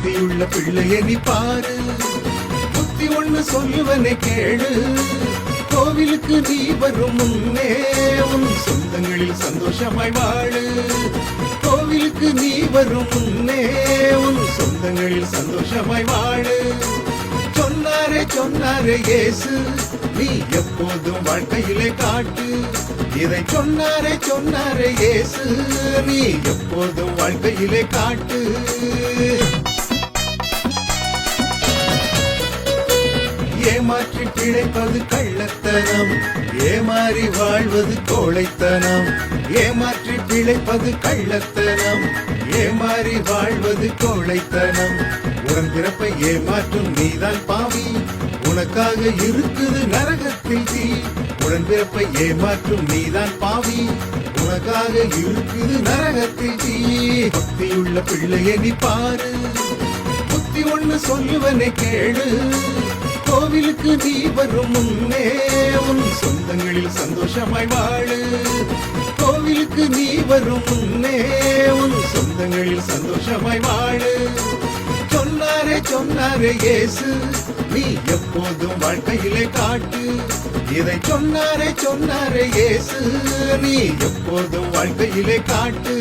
புத்தியுள்ள பிள்ளைய நீ பாரு, புத்தி ஒண்ணு சொல்லுவனை கேளு. கோவிலுக்கு நீ வரும் முன்னே உன் சொந்தங்களில் சந்தோஷமாய் வாழு. கோவிலுக்கு நீ வரும் முன்னே உன் சொந்தங்களில் சந்தோஷமாய் வாழு. சொன்னாரே சொன்னாரே இயேசு, நீ எப்போதும் வாழ்க்கையிலே காட்டு. இதை சொன்னாரே சொன்னாரே இயேசு, நீ எப்போதும் வாழ்க்கையிலே காட்டு. ஏமாற்றி பிழைப்பது கள்ளத்தனம், ஏமாறி வாழ்வது கோழைத்தனம். ஏமாற்றி பிழைப்பது கள்ளத்தனம், ஏமாறி வாழ்வது கோழைத்தனம். உடன் பிறப்பை ஏமாற்றும் நீதான் பாவி, உனக்காக இருக்குது நரகத்தில் தீ. உடன் பிறப்பை ஏமாற்றும் நீதான் பாவி, உனக்காக இருக்குது நரகத்தில் தீ. பக்தியுள்ள பிள்ளையை நீ பாரு, புத்தி ஒண்ணு சொல்லுவனை கேளு. கோவிலுக்கு நீ வரும் முன்னே உன் சொந்தங்களில் சந்தோஷமாய் வாழு. கோவிலுக்கு நீ வரும் முன்னே உன் சொந்தங்களில் சந்தோஷமாய் வாழு. சொன்னாரே சொன்னாரே இயேசு, நீ எப்போதும் வாழ்க்கையிலே காட்டு. இதை சொன்னாரே சொன்னாரே இயேசு, நீ எப்போதும் வாழ்க்கையிலே காட்டு.